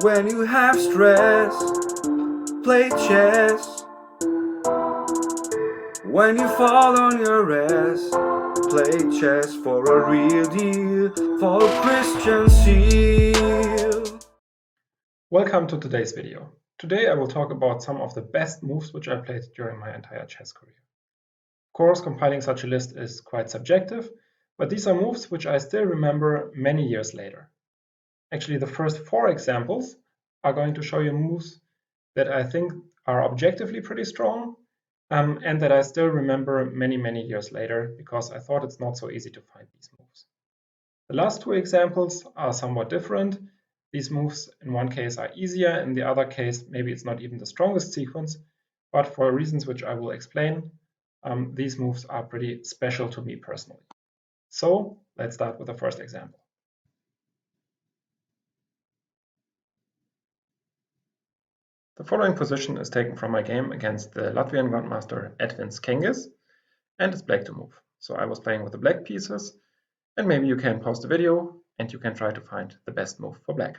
When you have stress, play chess. When you fall on your ass, play chess for a real deal, for a Christian seal. Welcome to today's video. Today I will talk about some of the best moves which I played during my entire chess career. Of course, compiling such a list is quite subjective, but these are moves which I still remember many years later. Actually, the first 4 examples are going to show you moves that I think are objectively pretty strong and that I still remember many years later because I thought it's not so easy to find these moves. The last 2 examples are somewhat different. These moves in one case are easier, in the other case maybe it's not even the strongest sequence, but for reasons which I will explain, these moves are pretty special to me personally. So let's start with the first example. The following position is taken from my game against the Latvian Grandmaster Edvin Cengiz, and it's black to move. So I was playing with the black pieces, and maybe you can pause the video and you can try to find the best move for black.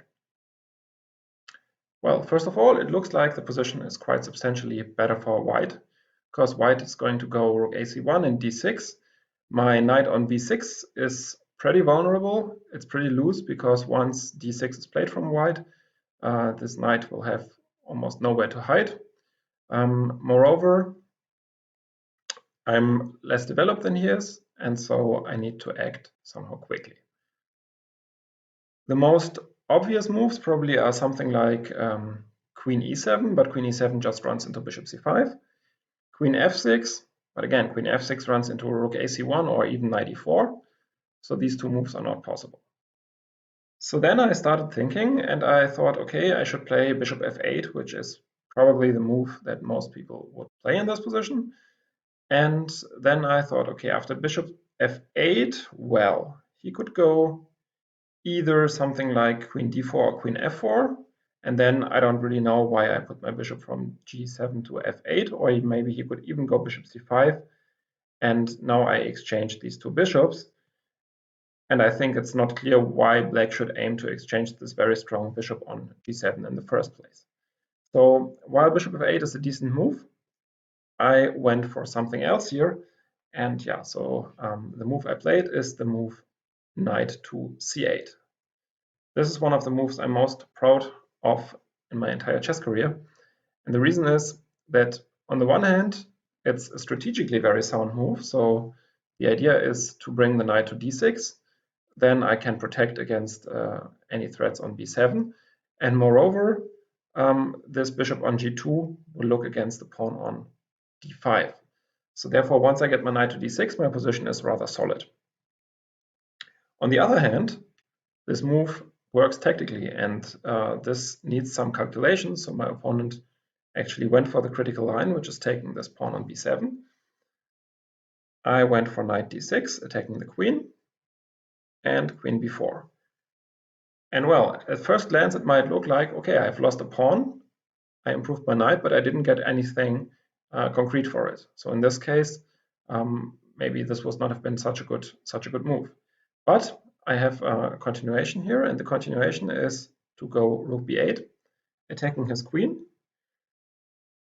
Well, first of all, it looks like the position is quite substantially better for white, because white is going to go rook ac1 and d6. My knight on b6 is pretty vulnerable. It's pretty loose because once d6 is played from white, this knight will have almost nowhere to hide. Moreover, I'm less developed than he is, and so I need to act somehow quickly. The most obvious moves probably are something like queen e7, but queen e7 just runs into bishop c5. Queen f6, but again, queen f6 runs into rook ac1 or even knight e4. So these 2 moves are not possible. So then I started thinking and I thought, okay, I should play bishop f8, which is probably the move that most people would play in this position. And then I thought, okay, after bishop f8, well, he could go either something like queen d4 or queen f4, and then I don't really know why I put my bishop from g7 to f8, or maybe he could even go bishop c5, and now I exchange these 2 bishops, and I think it's not clear why black should aim to exchange this very strong bishop on g7 in the first place. So while bishop f8 is a decent move, I went for something else here, and yeah, so the move I played is the move knight to c8. This is one of the moves I'm most proud of in my entire chess career. And the reason is that on the one hand, it's a strategically very sound move. So the idea is to bring the knight to d6. Then I can protect against any threats on b7. And moreover, this bishop on g2 will look against the pawn on d5. So therefore, once I get my knight to d6, my position is rather solid. On the other hand, this move works tactically, and this needs some calculation. So my opponent actually went for the critical line, which is taking this pawn on b7. I went for knight d6, attacking the queen, and queen b4. And well, at first glance, it might look like, okay, I've lost a pawn, I improved my knight, but I didn't get anything concrete for it. So in this case, maybe this would not have been such a good move. But I have a continuation here, and the continuation is to go rook b8, attacking his queen.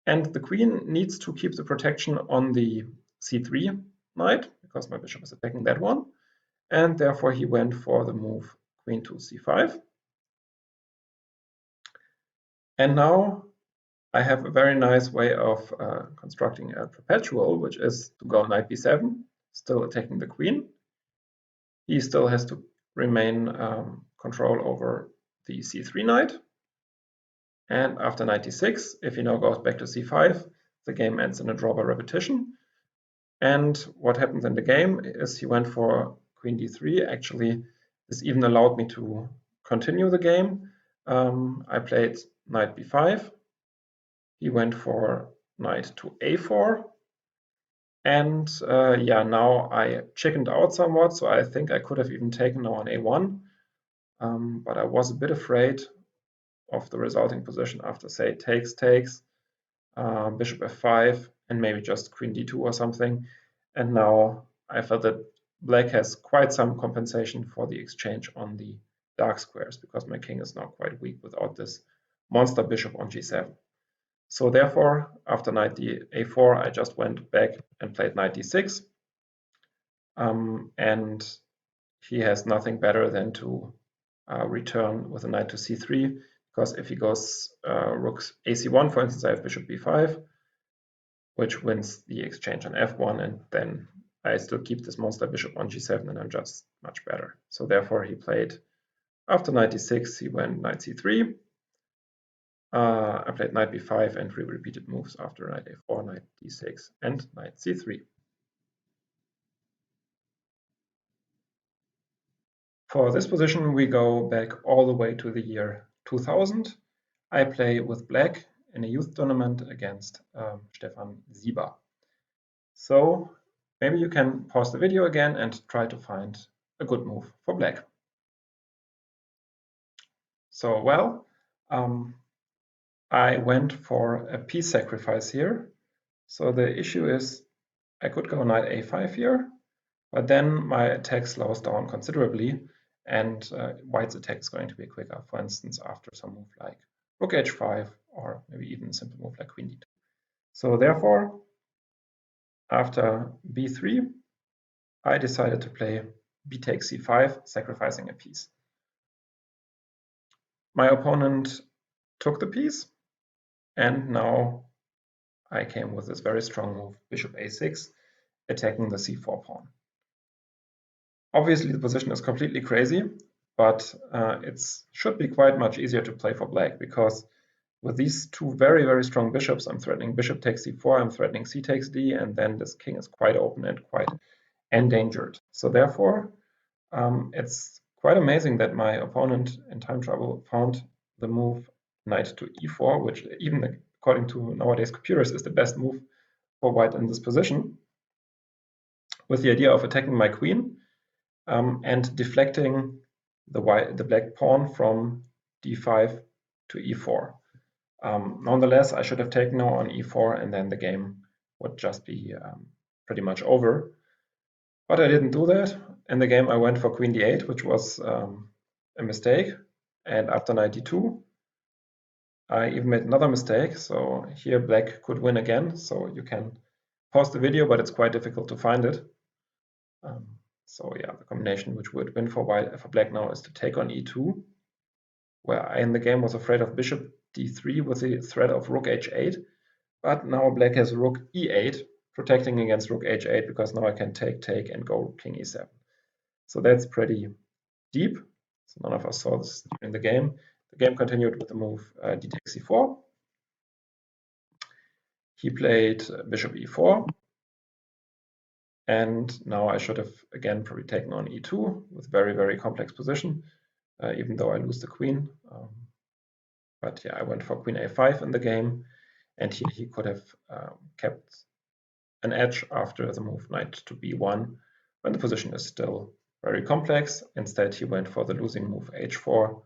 And the queen needs to keep the protection on the c3 knight, because my bishop is attacking that one. And therefore he went for the move queen to c5. And now I have a very nice way of constructing a perpetual, which is to go knight b7, still attacking the queen. He still has to remain control over the c3 knight. And after knight d6, if he now goes back to c5, the game ends in a draw by repetition. And what happens in the game is he went for queen d3. Actually, this even allowed me to continue the game. I played knight b5. He went for knight to a4. And yeah, now I chickened out somewhat, so I think I could have even taken now on a1. But I was a bit afraid of the resulting position after, say, takes, bishop f5, and maybe just queen d2 or something. And now I felt that black has quite some compensation for the exchange on the dark squares because my king is now quite weak without this monster bishop on g7. So therefore, after knight a4, I just went back and played knight d6. And he has nothing better than to return with a knight to c3, because if he goes rook ac1, for instance, I have bishop b5, which wins the exchange on f1, and then I still keep this monster bishop on g7, and I'm just much better. So therefore, he played, after knight d6, he went knight c3. I played knight b5 and repeated moves after knight a4, knight d6, and knight c3. For this position, we go back all the way to the year 2000. I play with black in a youth tournament against Stefan Sieber. So maybe you can pause the video again and try to find a good move for black. So, well, I went for a piece sacrifice here. So the issue is I could go knight a5 here, but then my attack slows down considerably, and white's attack is going to be quicker, for instance, after some move like rook h5, or maybe even a simple move like queen d2. So therefore, after b3, I decided to play b takes c5, sacrificing a piece. My opponent took the piece, and now I came with this very strong move, bishop a6, attacking the c4 pawn. Obviously, the position is completely crazy, but it should be quite much easier to play for black, because with these two very, very strong bishops, I'm threatening bishop takes c4, I'm threatening c takes d, and then this king is quite open and quite endangered. So therefore, it's quite amazing that my opponent in time trouble found the move knight to e4, which even according to nowadays computers is the best move for white in this position, with the idea of attacking my queen and deflecting the black pawn from d5 to e4. Nonetheless, I should have taken now on e4, and then the game would just be pretty much over. But I didn't do that. In the game, I went for queen d8, which was a mistake. And after knight d2, I even made another mistake. So here black could win again. So you can pause the video, but it's quite difficult to find it. So yeah, the combination which would win for black now is to take on e2, where I in the game was afraid of bishop d3 with the threat of rook h8. But now black has rook e8, protecting against rook h8, because now I can take, and go king e7. So that's pretty deep. So none of us saw this during the game. The game continued with the move d takes c4. He played bishop e4. And now I should have, again, probably taken on e2 with very, very complex position, even though I lose the queen. But yeah, I went for queen a5 in the game. And here he could have kept an edge after the move knight to b1, when the position is still very complex. Instead, he went for the losing move h4,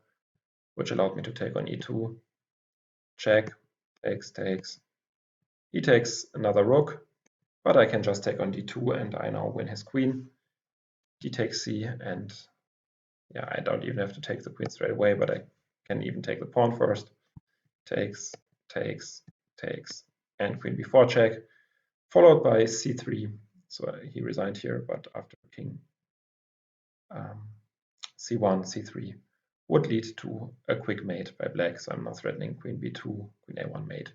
which allowed me to take on e2, check, takes. He takes another rook, but I can just take on d2, and I now win his queen. D takes c, and yeah, I don't even have to take the queen straight away, but I can even take the pawn first. Takes, and queen b4 check, followed by c3. So he resigned here, but after king c1, c3 would lead to a quick mate by black. So I'm now threatening queen b2, queen a1 mate.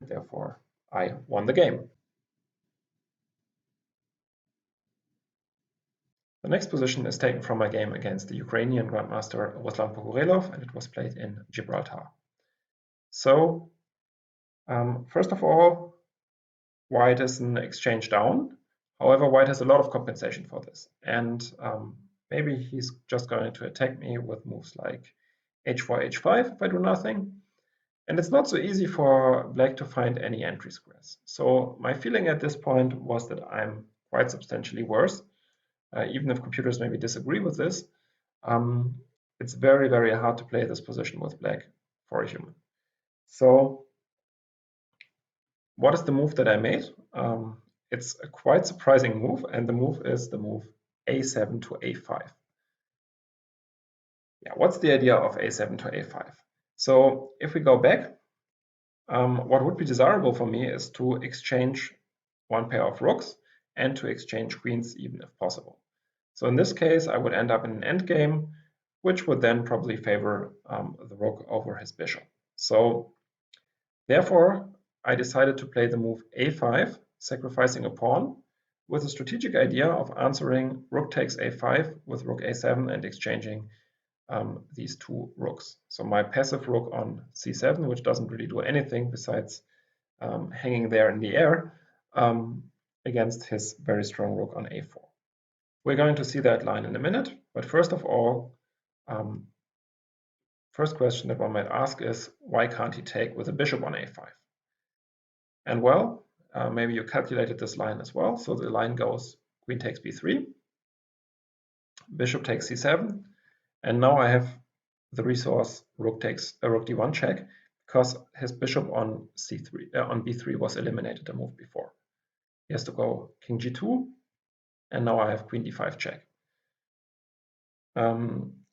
Therefore, I won the game. The next position is taken from my game against the Ukrainian Grandmaster Ruslan Pokorelov, and it was played in Gibraltar. So, first of all, white is an exchange down. However, white has a lot of compensation for this. And maybe he's just going to attack me with moves like h4, h5 if I do nothing. And it's not so easy for black to find any entry squares. So my feeling at this point was that I'm quite substantially worse. Even if computers maybe disagree with this, it's very, very hard to play this position with black for a human. So what is the move that I made? It's a quite surprising move, and the move is the move a7 to a5. Yeah, what's the idea of a7 to a5? So if we go back, what would be desirable for me is to exchange one pair of rooks and to exchange queens even if possible. So in this case, I would end up in an endgame, which would then probably favor the rook over his bishop. So therefore, I decided to play the move a5, sacrificing a pawn, with a strategic idea of answering rook takes a5 with rook a7 and exchanging these two rooks. So my passive rook on c7, which doesn't really do anything besides hanging there in the air, against his very strong rook on a4. We're going to see that line in a minute, but first of all, first question that one might ask is, why can't he take with a bishop on a5? And well, maybe you calculated this line as well. So the line goes queen takes b3, bishop takes c7, and now I have the resource rook takes rook d1 check, because his bishop on c3 on b3 was eliminated the move before. He has to go king g2, and now I have queen d5 check.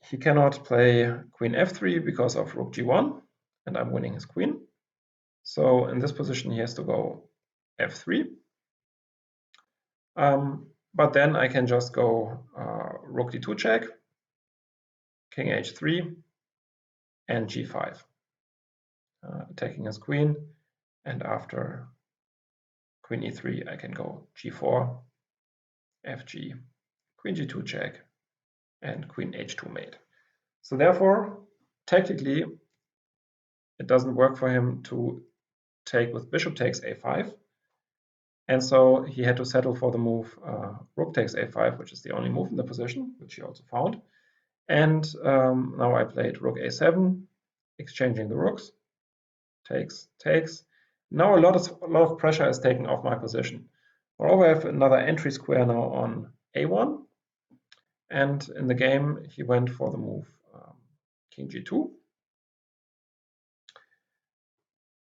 He cannot play queen f3 because of rook g1, and I'm winning his queen. So in this position, he has to go f3. But then I can just go rook d2 check, king h3, and g5, attacking his queen. And after queen e3, I can go g4, fg, queen g2 check, and queen h2 mate. So therefore, technically, it doesn't work for him to take with bishop takes a5. And so he had to settle for the move rook takes a5, which is the only move in the position, which he also found. And now I played rook a7, exchanging the rooks, takes, takes. Now a lot of pressure is taken off my position. Moreover, I have another entry square now on a1. And in the game, he went for the move king g2.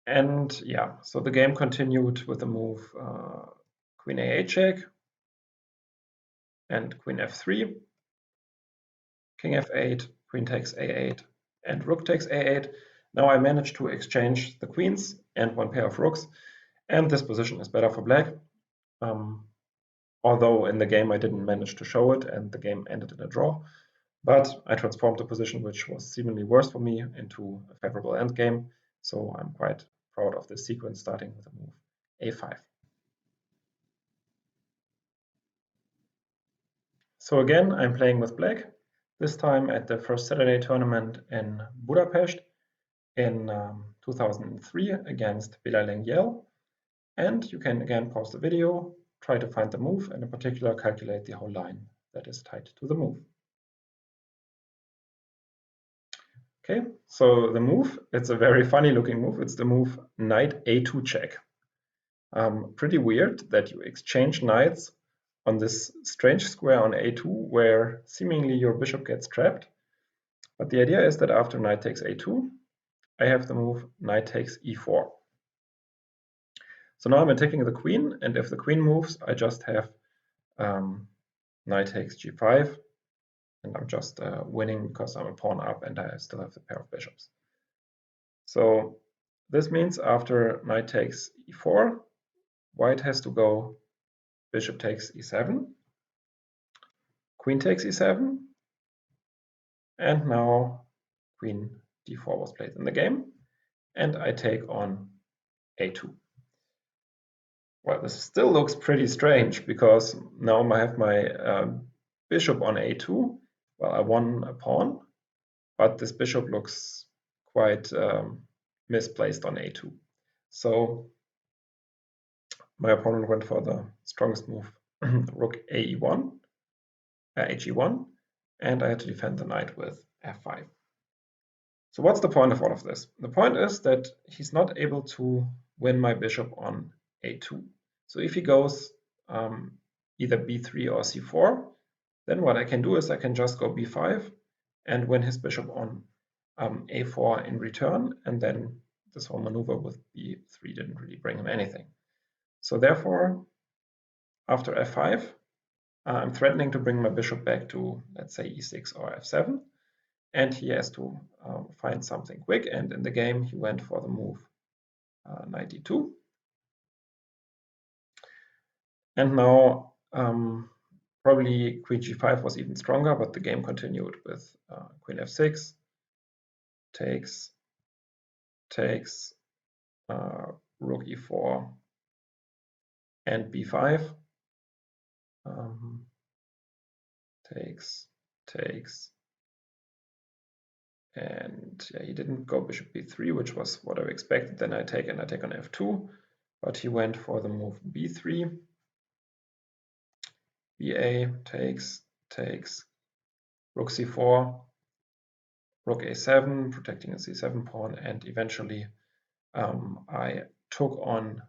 And yeah, so the game continued with the move queen a8 check and queen f3, king f8, queen takes a8, and rook takes a8. Now I managed to exchange the queens and one pair of rooks, and this position is better for black. Although in the game I didn't manage to show it, and the game ended in a draw. But I transformed the position, which was seemingly worse for me, into a favorable endgame. So I'm quite proud of this sequence, starting with the move a5. So again, I'm playing with black, this time at the first Saturday tournament in Budapest in 2003 against Bilal Engiel. And you can again pause the video, try to find the move, and in particular calculate the whole line that is tied to the move. Okay, so the move, it's a very funny looking move. It's the move knight a2 check. Pretty weird that you exchange knights on this strange square on a2 where seemingly your bishop gets trapped. But the idea is that after knight takes a2, I have the move knight takes e4. So now I'm attacking the queen, and if the queen moves, I just have knight takes g5, and I'm just winning because I'm a pawn up and I still have the pair of bishops. So this means after knight takes e4, white has to go bishop takes e7, queen takes e7, and now queen d4 was played in the game, and I take on a2. Well, this still looks pretty strange because now I have my bishop on a2. Well, I won a pawn, but this bishop looks quite misplaced on a2. So my opponent went for the strongest move, rook ae1, hg1, and I had to defend the knight with f5. So what's the point of all of this? The point is that he's not able to win my bishop on a2. So if he goes either b3 or c4, then what I can do is I can just go b5 and win his bishop on a4 in return, and then this whole maneuver with b3 didn't really bring him anything. So therefore, after f5, I'm threatening to bring my bishop back to, let's say, e6 or f7. and he has to find something quick, and in the game he went for the move 92. And now probably queen g5 was even stronger, but the game continued with queen f6, takes, rook e4, and b5, takes, and yeah, he didn't go bishop b3, which was what I expected. Then I take on f2, but he went for the move b3, ba, takes, rook c4, rook a7, protecting the c7 pawn, and eventually I took on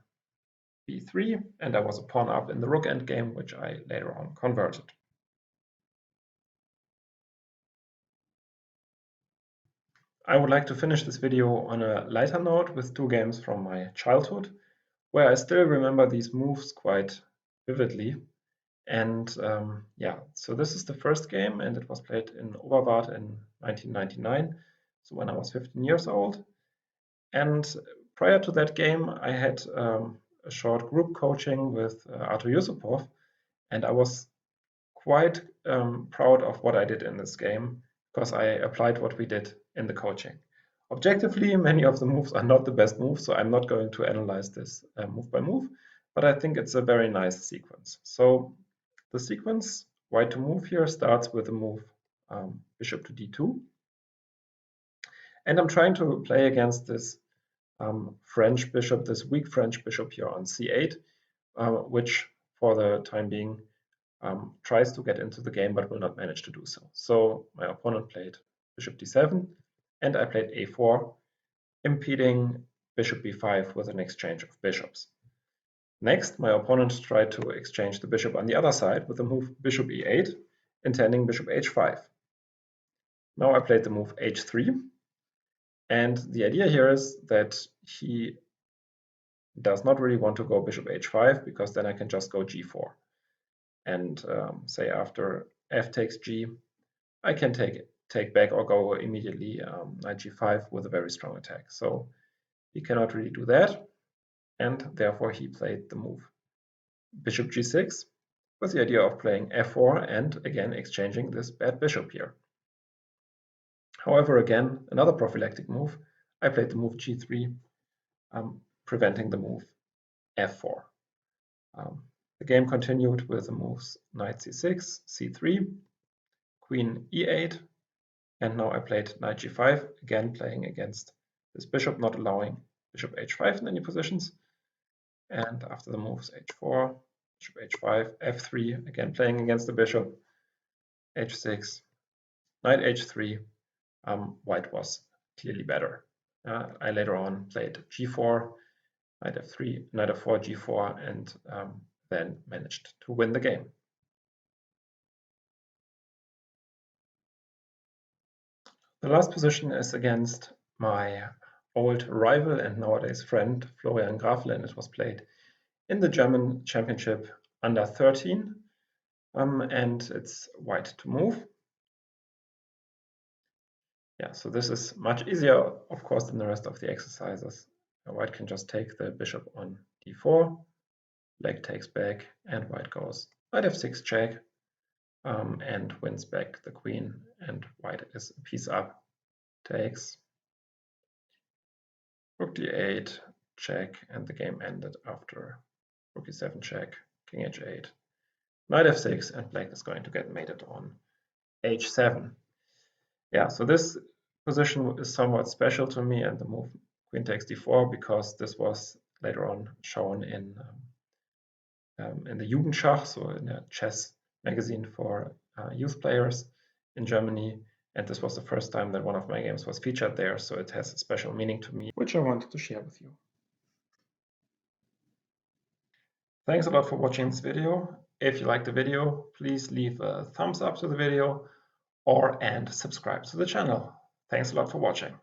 b3, and I was a pawn up in the rook endgame, which I later on converted. I would like to finish this video on a lighter note with two games from my childhood, where I still remember these moves quite vividly. And yeah, so this is the first game, and it was played in Oberwart in 1999, so when I was 15 years old. And prior to that game, I had a short group coaching with Artur Yusupov, and I was quite proud of what I did in this game, because I applied what we did in the coaching. Objectively, many of the moves are not the best moves, so I'm not going to analyze this move by move, but I think it's a very nice sequence. So the sequence, white to move here, starts with the move bishop to d2. And I'm trying to play against this French bishop, this weak French bishop here on c8, which for the time being tries to get into the game but will not manage to do so. So my opponent played bishop d7 and I played a4, impeding bishop b5 with an exchange of bishops. Next, my opponent tried to exchange the bishop on the other side with the move bishop e8, intending bishop h5. Now I played the move h3, and the idea here is that he does not really want to go bishop h5, because then I can just go g4. And say after f takes g, I can take back or go immediately knight g5 with a very strong attack. So he cannot really do that, and therefore he played the move bishop g6 with the idea of playing f4 and again exchanging this bad bishop here. However, again, another prophylactic move, I played the move g3, preventing the move f4. The game continued with the moves knight c6, c3, queen e8, and now I played knight g5, again playing against this bishop, not allowing bishop h5 in any positions. And after the moves h4, bishop h5, f3, again playing against the bishop, h6, knight h3, white was clearly better. I later on played g4, knight f3, knight f4, g4, and then managed to win the game. The last position is against my old rival and nowadays friend Florian Grafle, and it was played in the German Championship under 13, and it's white to move. Yeah, so this is much easier, of course, than the rest of the exercises. White can just take the bishop on d4, black takes back, and white goes knight f6 check, and wins back the queen, and white is a piece up, takes, rook d8, check, and the game ended after rook e7 check, king h8, knight f6, and black is going to get mated on h7. Yeah, so this position is somewhat special to me, and the move queen takes d4, because this was later on shown in the Jugendschach, so in a chess magazine for youth players in Germany. And this was the first time that one of my games was featured there, so it has a special meaning to me, which I wanted to share with you. Thanks a lot for watching this video. If you liked the video, please leave a thumbs up to the video and subscribe to the channel. Thanks a lot for watching.